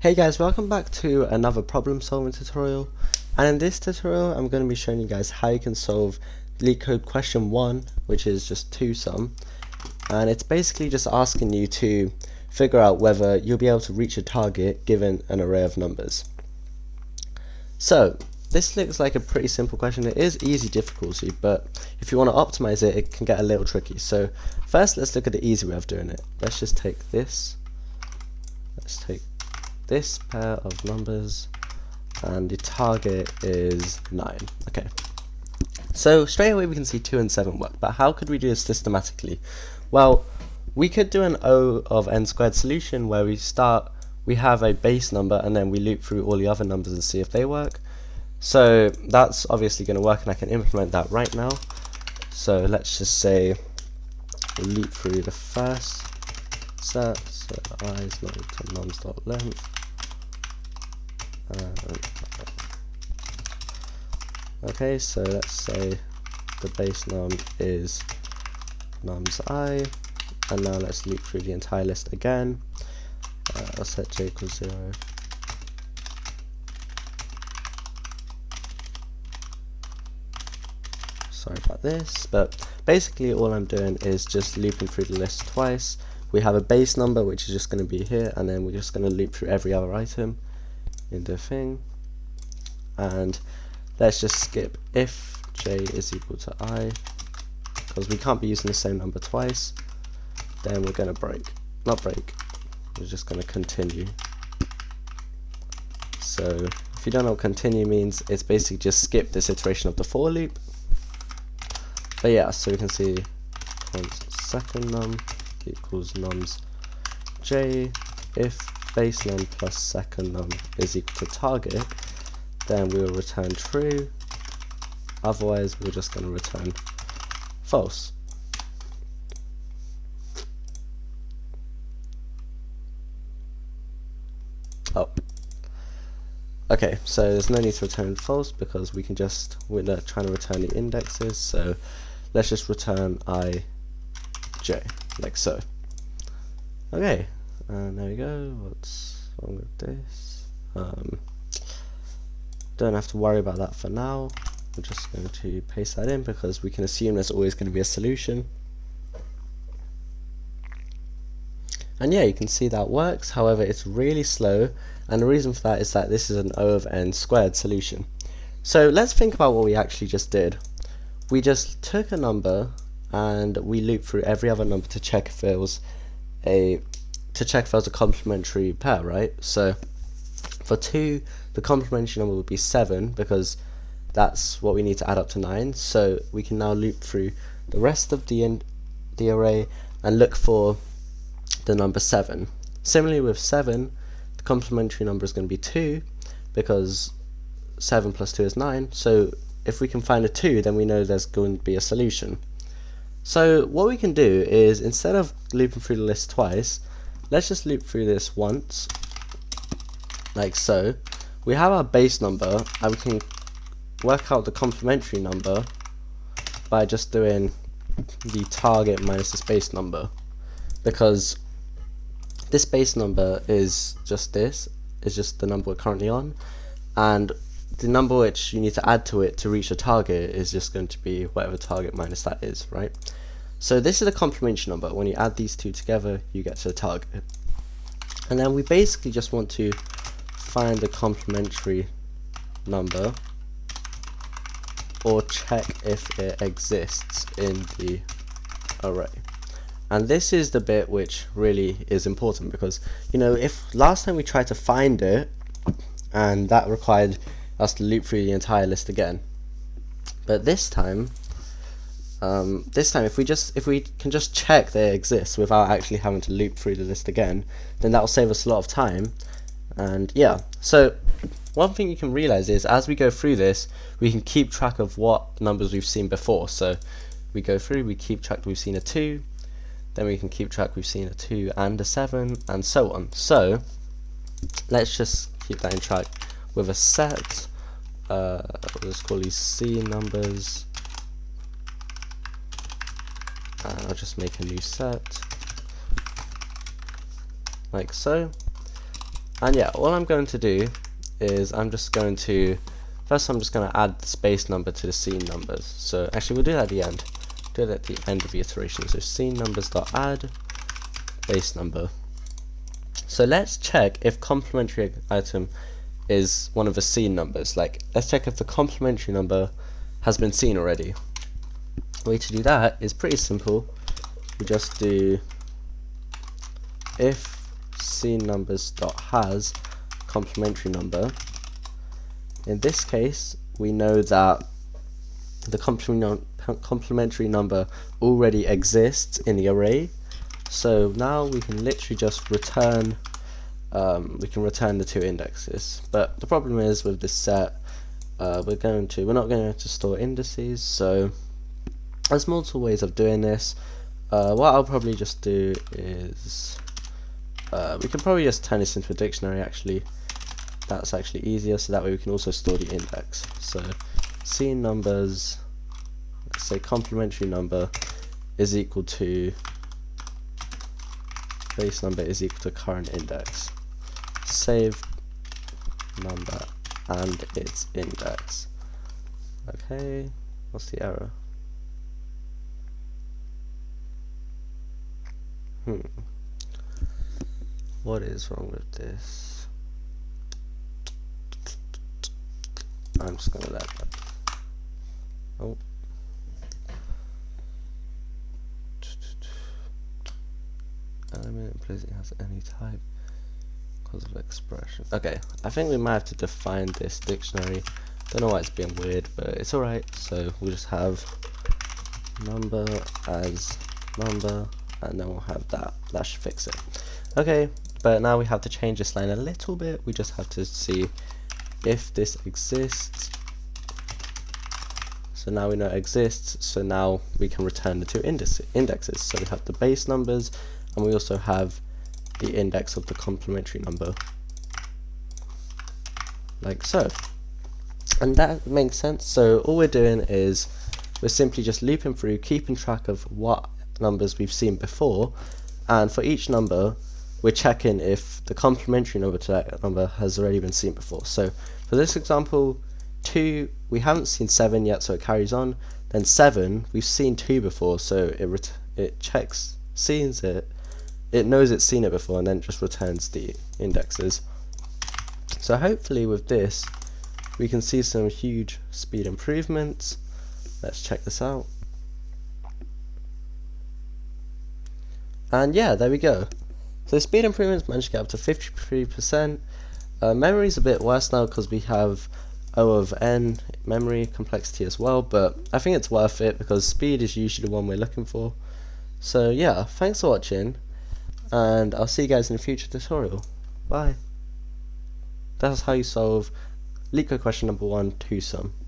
Hey guys, welcome back to another problem solving tutorial, and in this tutorial I'm going to be showing you guys how you can solve Leetcode question 1, which is just 2 sum, and it's basically just asking you to figure out whether you'll be able to reach a target given an array of numbers. So this looks like a pretty simple question. It is easy difficulty, but if you want to optimize it, it can get a little tricky. So first let's look at the easy way of doing it. Let's just take this, this pair of numbers, and the target is 9. Okay, so straight away we can see 2 and 7 work, but how could we do this systematically? Well, we could do an O of n squared solution where we have a base number and then we loop through all the other numbers and see if they work. So that's obviously going to work, and I can implement that right now. So let's just say loop through the first set, so I is not equal to nums.length. Okay, so let's say the base num is nums I, and now let's loop through the entire list again. I'll set j equals 0. Sorry about this, but basically all I'm doing is just looping through the list twice. We have a base number which is just going to be here, and then we're just going to loop through every other item in the thing, and let's just skip if j is equal to I, because we can't be using the same number twice. Then we're going to we're just going to continue. So if you don't know what continue means, it's basically just skip this iteration of the for loop. But yeah, so we can see second num equals nums j. If base num plus second num is equal to target, then we will return true. Otherwise, we're just going to return false. Oh, okay, so there's no need to return false because we're not trying to return the indexes, so let's just return I, j, like so. Okay, and there we go. What's wrong with this? Don't have to worry about that for now. We're just going to paste that in because we can assume there's always going to be a solution. And yeah, you can see that works. However, it's really slow, and the reason for that is that this is an O of n squared solution. So let's think about what we actually just did. We just took a number and we looped through every other number to check if it was a complementary pair, right? So for 2, the complementary number would be 7 because that's what we need to add up to 9. So we can now loop through the rest of the array and look for the number 7. Similarly with 7, the complementary number is going to be 2 because 7 plus 2 is 9. So if we can find a 2, then we know there's going to be a solution. So what we can do is, instead of looping through the list twice, let's just loop through this once, like so. We have our base number, and we can work out the complementary number by just doing the target minus this base number, because this base number is just the number we're currently on, and the number which you need to add to it to reach a target is just going to be whatever target minus that is, right? So this is a complementary number. When you add these two together, you get to the target. And then we basically just want to find the complementary number, or check if it exists in the array. And this is the bit which really is important, because if last time we tried to find it, and that required us to loop through the entire list again, but this time if we can just check that it exists without actually having to loop through the list again, then that will save us a lot of time. And yeah, so one thing you can realize is, as we go through this, we can keep track of what numbers we've seen before. So we go through, we keep track we've seen a 2, then we can keep track we've seen a 2 and a 7, and so on. So let's just keep that in track with a set. We'll just call these C numbers, and I'll just make a new set like so. And yeah, all I'm going to do is first I'm just going to add the space number to the scene numbers. So actually we'll do that at the end. Do it at the end of the iteration. So scene numbers.add base number. So let's check if complementary item is one of the scene numbers. Like, let's check if the complementary number has been seen already. The way to do that is pretty simple. We just do if scene numbers.has complementary number. In this case, we know that the complementary number already exists in the array. So now we can literally just return the two indexes. But the problem is with this set, we're not going to store indices. So there's multiple ways of doing this. What I'll probably just do is we can probably just turn this into a dictionary. Actually, that's actually easier. So that way we can also store the index. So scene numbers, let's say complementary number is equal to base number is equal to current index. Save number and its index. Okay, what's the error? What is wrong with this? I'm just gonna let that. Oh. Element implicitly has any type because of expression. Okay, I think we might have to define this dictionary. Don't know why it's being weird, but it's alright. So we'll just have number as number, and then we'll have that. That should fix it. Okay, but now we have to change this line a little bit. We just have to see if this exists. So now we know it exists, so now we can return the two indexes. So we have the base numbers, and we also have the index of the complementary number, like so. And that makes sense. So all we're doing is we're simply just looping through, keeping track of what numbers we've seen before, and for each number we're checking if the complementary number to that number has already been seen before. So for this example, 2, we haven't seen 7 yet, so it carries on. Then 7, we've seen 2 before, so it checks, sees it, it knows it's seen it before, and then just returns the indexes. So hopefully with this we can see some huge speed improvements. Let's check this out. And yeah, there we go. So speed improvements managed to get up to 53%. Memory is a bit worse now because we have O of n memory complexity as well, but I think it's worth it because speed is usually the one we're looking for. So yeah, thanks for watching, and I'll see you guys in a future tutorial. Bye. That's how you solve Leetcode question number 1, 2-sum.